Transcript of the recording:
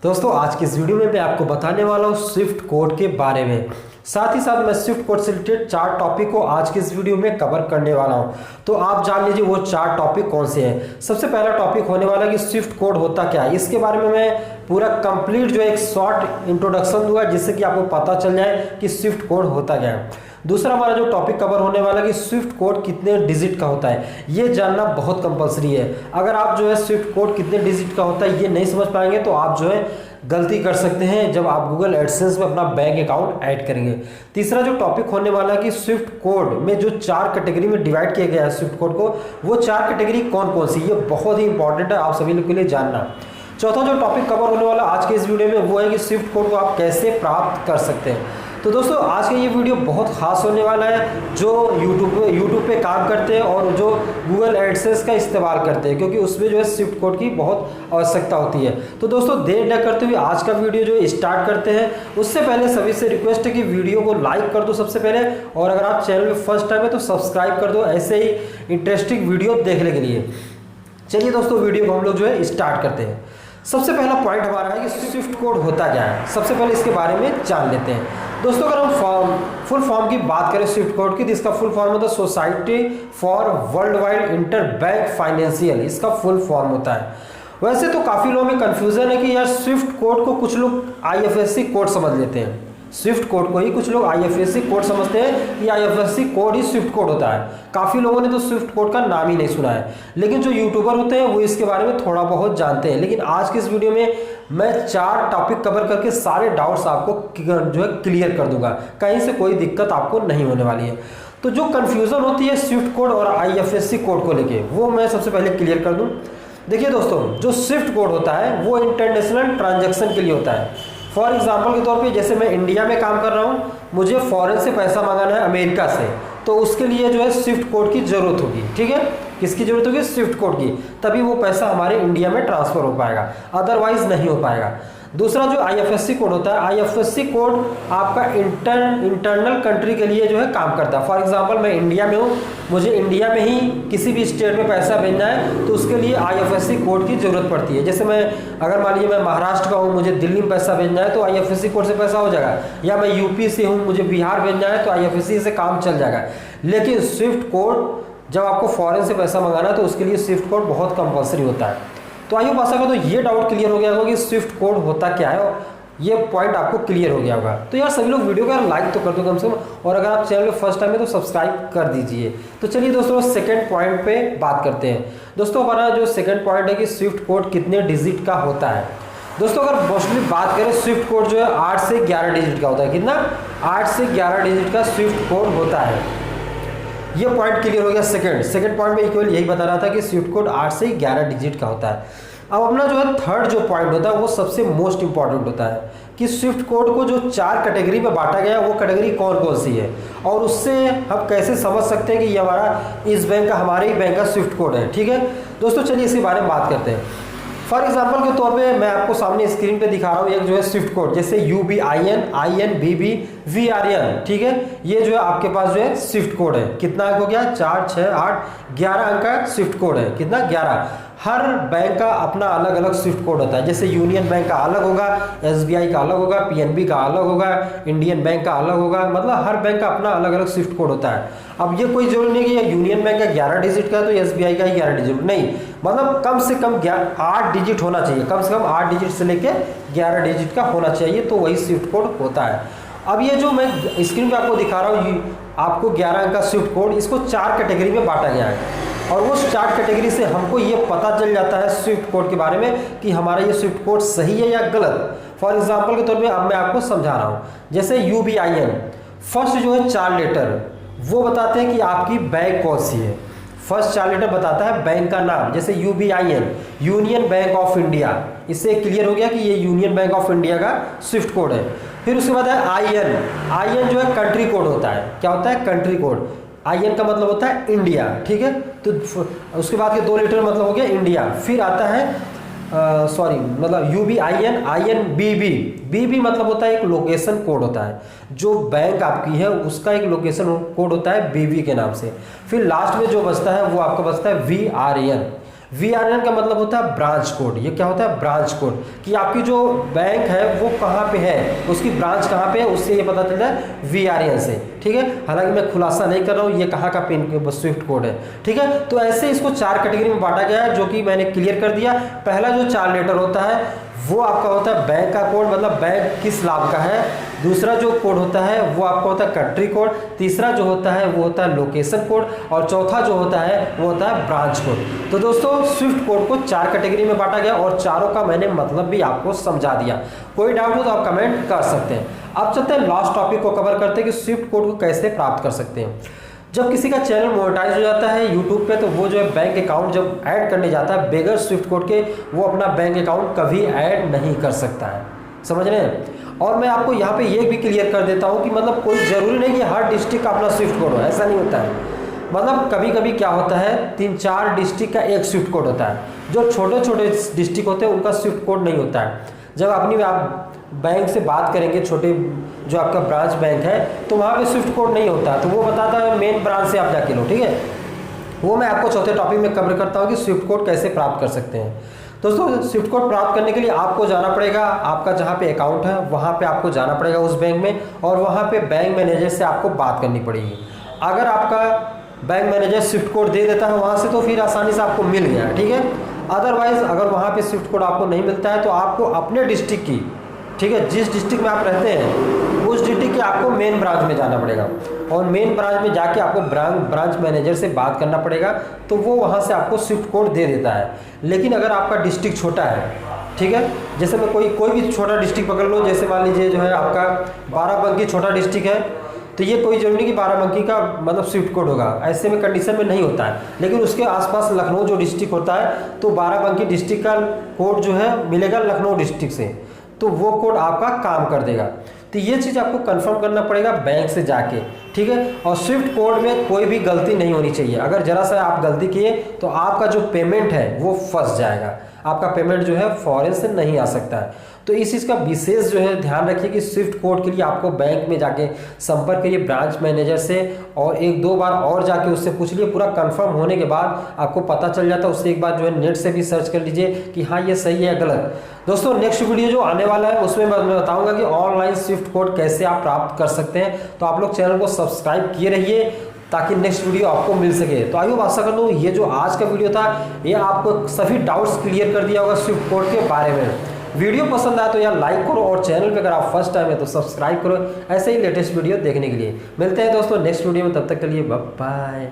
दोस्तों आज की इस वीडियो में मैं आपको बताने वाला हूँ स्विफ्ट कोड के बारे में। साथ ही साथ मैं स्विफ्ट कोड से रिलेटेड 4 टॉपिक को आज की इस वीडियो में कवर करने वाला हूँ। तो आप जान लीजिए वो 4 टॉपिक कौन से हैं। सबसे पहला टॉपिक होने वाला है कि स्विफ्ट कोड होता क्या है। इसके बारे में मैं पूरा कंप्लीट जो एक शॉर्ट इंट्रोडक्शन दूंगा जिससे कि आपको पता चल जाए कि स्विफ्ट कोड होता क्या है। दूसरा हमारा जो टॉपिक कवर होने वाला है कि स्विफ्ट कोड कितने डिजिट का होता है, ये जानना बहुत कंपलसरी है। अगर आप जो है स्विफ्ट कोड कितने डिजिट का होता है ये नहीं समझ पाएंगे तो आप जो है गलती कर सकते हैं जब आप गूगल एडसेंस में अपना बैंक अकाउंट ऐड करेंगे। तीसरा जो टॉपिक होने वाला है कि स्विफ्ट कोड में जो 4 कैटेगरी में डिवाइड किया गया है स्विफ्ट कोड को, वो 4 कैटेगरी कौन कौन सी, ये बहुत ही इंपॉर्टेंट है आप सभी लोगों के लिए जानना। चौथा जो टॉपिक कवर होने वाला आज के इस वीडियो में वो है कि स्विफ्ट कोड को आप कैसे प्राप्त कर सकते हैं। तो दोस्तों आज का ये वीडियो बहुत खास होने वाला है जो यूट्यूब पे काम करते हैं और जो गूगल एडसेंस का इस्तेमाल करते हैं, क्योंकि उसमें जो है स्विफ्ट कोड की बहुत आवश्यकता होती है। तो दोस्तों देर न करते हुए आज का वीडियो जो स्टार्ट करते हैं। उससे पहले सभी से रिक्वेस्ट है कि वीडियो को लाइक कर दो सबसे पहले, और अगर आप चैनल में फर्स्ट टाइम है तो सब्सक्राइब कर दो ऐसे ही इंटरेस्टिंग वीडियो देखने के लिए। चलिए दोस्तों वीडियो को हम लोग जो है स्टार्ट करते हैं। सबसे पहला पॉइंट हमारा है कि स्विफ्ट कोड होता क्या है। सबसे पहले इसके बारे में जान लेते हैं। दोस्तों अगर हम फुल फॉर्म की बात करें स्विफ्ट कोड की, तो इसका फुल फॉर्म होता है society for world wide inter bank financial, इसका फुल फॉर्म होता है। वैसे तो काफ़ी लोगों में कन्फ्यूज़न है कि यार स्विफ्ट कोड को कुछ लोग आईएफएससी कोड समझ लेते हैं, स्विफ्ट कोड को ही कुछ लोग आईएफएससी कोड समझते हैं कि आईएफएससी कोड ही स्विफ्ट कोड होता है। काफ़ी लोगों ने तो स्विफ्ट कोड का नाम ही नहीं सुना है, लेकिन जो यूट्यूबर होते हैं वो इसके बारे में थोड़ा बहुत जानते हैं। लेकिन आज की इस वीडियो में मैं 4 टॉपिक कवर करके सारे डाउट्स आपको जो है क्लियर कर दूंगा, कहीं से कोई दिक्कत आपको नहीं होने वाली है। तो जो कन्फ्यूज़न होती है स्विफ्ट कोड और आईएफएससी कोड को लेके वो मैं सबसे पहले क्लियर कर दूँ। देखिए दोस्तों जो स्विफ्ट कोड होता है वो इंटरनेशनल ट्रांजैक्शन के लिए होता है। फॉर एग्जाम्पल के तौर पे जैसे मैं इंडिया में काम कर रहा हूँ, मुझे फॉरेन से पैसा मंगाना है अमेरिका से, तो उसके लिए जो है स्विफ्ट कोड की ज़रूरत होगी। ठीक है, किसकी ज़रूरत होगी? स्विफ्ट कोड की, तभी वो पैसा हमारे इंडिया में ट्रांसफ़र हो पाएगा, अदरवाइज नहीं हो पाएगा। दूसरा जो आईएफएससी कोड होता है, आईएफएससी कोड आपका इंटरनल कंट्री के लिए जो है काम करता है। फॉर एग्जांपल मैं इंडिया में हूँ, मुझे इंडिया में ही किसी भी स्टेट में पैसा भेजना है तो उसके लिए आईएफएससी कोड की ज़रूरत पड़ती है। जैसे मैं अगर मान लीजिए मैं महाराष्ट्र का हूँ, मुझे दिल्ली में पैसा भेजना है तो आईएफएससी कोड से पैसा हो जाएगा, या मैं यूपी से हूँ, मुझे बिहार भेजना है तो आईएफएससी से काम चल जाएगा। लेकिन स्विफ्ट कोड जब आपको फॉरेन से पैसा मंगाना है तो उसके लिए स्विफ्ट कोड बहुत कंपलसरी होता है। तो आई होप आशा का तो ये डाउट क्लियर हो गया होगा कि स्विफ्ट कोड होता क्या है, और ये पॉइंट आपको क्लियर हो गया होगा। तो यार सभी लोग वीडियो को लाइक तो कर दो कम से कम, और अगर आप चैनल पे फर्स्ट टाइम है तो सब्सक्राइब कर दीजिए। तो चलिए दोस्तों सेकंड पॉइंट पे बात करते हैं। दोस्तों हमारा जो सेकंड पॉइंट है कि स्विफ्ट कोड कितने डिजिट का होता है। दोस्तों अगर मोस्टली बात करें स्विफ्ट कोड जो है 8 से 11 डिजिट का होता है। कितना? 8 से 11 डिजिट का स्विफ्ट कोड होता है। ये पॉइंट क्लियर हो गया। सेकंड पॉइंट में केवल यही बता रहा था कि स्विफ्ट कोड 8 से 11 डिजिट का होता है। अब अपना जो है थर्ड जो पॉइंट होता है वो सबसे मोस्ट इंपॉर्टेंट होता है कि स्विफ्ट कोड को जो 4 कैटेगरी में बांटा गया वो कैटेगरी कौन कौन सी है, और उससे हम कैसे समझ सकते हैं कि ये हमारा इस बैंक का, हमारे ही बैंक का स्विफ्ट कोड है। ठीक है दोस्तों, चलिए इसी बारे में बात करते हैं। फॉर एग्जाम्पल के तौर पे मैं आपको सामने स्क्रीन पे दिखा रहा हूँ एक जो है स्विफ्ट कोड, जैसे UBIN INBB VRN। ठीक है, ये जो है आपके पास जो है स्विफ्ट कोड है। कितना अंक हो गया? 4 6 8 11 अंक का स्विफ्ट कोड है। कितना? 11। हर बैंक का अपना अलग अलग स्विफ्ट कोड होता है। जैसे यूनियन बैंक का अलग होगा, SBI का अलग होगा, PNB का अलग होगा, इंडियन बैंक का अलग होगा, मतलब हर बैंक का अपना अलग अलग स्विफ्ट कोड होता है। अब ये कोई जरूरी नहीं कि यूनियन बैंक का 11 डिजिट का तो SBI का ही 11 डिजिट, नहीं, मतलब कम से कम 8 डिजिट होना चाहिए। कम से कम 8 डिजिट से लेके 11 डिजिट का होना चाहिए, तो वही स्विफ्ट कोड होता है। अब ये जो मैं स्क्रीन पे आपको दिखा रहा हूँ, आपको 11 अंक का स्विफ्ट कोड, इसको 4 कैटेगरी में बांटा गया है, और वो 4 कैटेगरी से हमको ये पता चल जाता है स्विफ्ट कोड के बारे में कि हमारा ये स्विफ्ट कोड सही है या गलत। फॉर एग्जांपल के तौर पे अब मैं आपको समझा रहा हूँ। जैसे UBIN फर्स्ट जो है 4 लेटर वो बताते हैं कि आपकी बैंक कौन सी है। फर्स्ट 4 लेटर बताता है बैंक का नाम, जैसे UBIN union bank of India, इससे क्लियर हो गया कि ये यूनियन बैंक ऑफ इंडिया का स्विफ्ट कोड है। फिर उसके बाद है IN जो है कंट्री कोड होता है। क्या होता है? Country code. IN का मतलब होता है इंडिया। ठीक है, तो उसके बाद के 2 लेटर मतलब हो गया इंडिया। फिर आता है मतलब UBIN INBB मतलब होता है एक लोकेशन कोड होता है, जो बैंक आपकी है उसका एक लोकेशन कोड होता है BB के नाम से। फिर लास्ट में जो बचता है वो आपका बचता है VRN VRN का मतलब होता है ब्रांच कोड। ये क्या होता है? ब्रांच कोड, कि आपकी जो बैंक है वो कहाँ पे है, उसकी ब्रांच कहाँ पे है, उससे ये पता चलता है VRN से। ठीक है, हालांकि मैं खुलासा नहीं कर रहा हूँ ये कहाँ का पिन स्विफ्ट कोड है। ठीक है, तो ऐसे इसको 4 कैटेगरी में बांटा गया है, जो कि मैंने क्लियर कर दिया। पहला जो 4 लेटर होता है वो आपका होता है बैंक का कोड, मतलब बैंक किस लाभ का है। दूसरा जो कोड होता है वो आपका होता है कंट्री कोड। तीसरा जो होता है वो होता है लोकेशन कोड। और चौथा जो होता है वो होता है ब्रांच कोड। तो दोस्तों स्विफ्ट कोड को 4 कैटेगरी में बांटा गया और चारों का मैंने मतलब भी आपको समझा दिया। कोई डाउट हो तो आप कमेंट कर सकते हैं। अब चलते हैं लास्ट टॉपिक को कवर करते हैं कि स्विफ्ट कोड को कैसे प्राप्त कर सकते हैं। जब किसी का चैनल मोनेटाइज हो जाता है यूट्यूब पे, तो वो जो है बैंक अकाउंट जब ऐड करने जाता है बगैर स्विफ्ट कोड के, वो अपना बैंक अकाउंट कभी ऐड नहीं कर सकता है। समझ रहे हैं? और मैं आपको यहाँ पे ये भी क्लियर कर देता हूँ कि मतलब कोई ज़रूरी नहीं कि हर डिस्ट्रिक्ट का अपना स्विफ्ट कोड हो, ऐसा नहीं होता है। मतलब कभी कभी क्या होता है 3-4 डिस्ट्रिक्ट का एक स्विफ्ट कोड होता है। जो छोटे छोटे डिस्ट्रिक्ट होते हैं उनका स्विफ्ट कोड नहीं होता है। जब अपनी आप बैंक से बात करेंगे, छोटे जो आपका ब्रांच बैंक है, तो वहाँ पे स्विफ्ट कोड नहीं होता, तो वो बताता है मेन ब्रांच से आप जाके लो। ठीक है, वो मैं आपको चौथे टॉपिक में कवर करता हूँ कि स्विफ्ट कोड कैसे प्राप्त कर सकते हैं। दोस्तों स्विफ्ट कोड प्राप्त करने के लिए आपको जाना पड़ेगा, आपका जहाँ पे अकाउंट है वहाँ पे आपको जाना पड़ेगा उस बैंक में, और वहाँ पे बैंक मैनेजर से आपको बात करनी पड़ेगी। अगर आपका बैंक मैनेजर स्विफ्ट कोड दे देता है वहाँ से, तो फिर आसानी से आपको मिल गया। ठीक है, अदरवाइज अगर वहाँ पे स्विफ्ट कोड आपको नहीं मिलता है तो आपको अपने डिस्ट्रिक्ट की, ठीक है, जिस डिस्ट्रिक्ट में आप रहते हैं उस डिस्ट्रिक्ट के आपको मेन ब्रांच में जाना पड़ेगा, और मेन ब्रांच में जाके आपको ब्रांच मैनेजर से बात करना पड़ेगा, तो वो वहाँ से आपको स्विफ्ट कोड दे देता है। लेकिन अगर आपका डिस्ट्रिक्ट छोटा है, ठीक है, जैसे मैं कोई भी छोटा डिस्ट्रिक्ट पकड़ लो, जैसे मान लीजिए जो है आपका बाराबंकी छोटा डिस्ट्रिक्ट है, तो ये कोई जरूरी नहीं कि बाराबंकी का मतलब स्विफ्ट कोड होगा, ऐसे में कंडीशन में नहीं होता है। लेकिन उसके आसपास लखनऊ जो डिस्ट्रिक्ट होता है, तो बाराबंकी डिस्ट्रिक्ट का कोड जो है मिलेगा लखनऊ डिस्ट्रिक्ट से, तो वो कोड आपका काम कर देगा। तो ये चीज़ आपको कंफर्म करना पड़ेगा बैंक से जाके। ठीक है, और स्विफ्ट कोड में कोई भी गलती नहीं होनी चाहिए। अगर जरा सा आप गलती किए तो आपका जो पेमेंट है वो फंस जाएगा, आपका पेमेंट जो है फॉरेन से नहीं आ सकता है। तो इस चीज़ का विशेष जो है ध्यान रखिए कि स्विफ्ट कोड के लिए आपको बैंक में जाके संपर्क करिए ब्रांच मैनेजर से, और 1-2 बार और जाके उससे पूछ लिए। पूरा कंफर्म होने के बाद आपको पता चल जाता है, उससे एक बार जो है नेट से भी सर्च कर लीजिए कि हाँ ये सही है गलत। दोस्तों नेक्स्ट वीडियो जो आने वाला है उसमें मैं बताऊंगा कि ऑनलाइन स्विफ्ट कोड कैसे आप प्राप्त कर सकते हैं। तो आप लोग चैनल को सब्सक्राइब किए रहिए ताकि नेक्स्ट वीडियो आपको मिल सके। तो आइए आशा कर लूँ ये जो आज का वीडियो था ये आपको सभी डाउट्स क्लियर कर दिया होगा स्विफ्ट कोड के बारे में। वीडियो पसंद आया तो यार लाइक करो, और चैनल पे अगर आप फर्स्ट टाइम है तो सब्सक्राइब करो ऐसे ही लेटेस्ट वीडियो देखने के लिए। मिलते हैं दोस्तों नेक्स्ट वीडियो में, तब तक के लिए बाय बाय।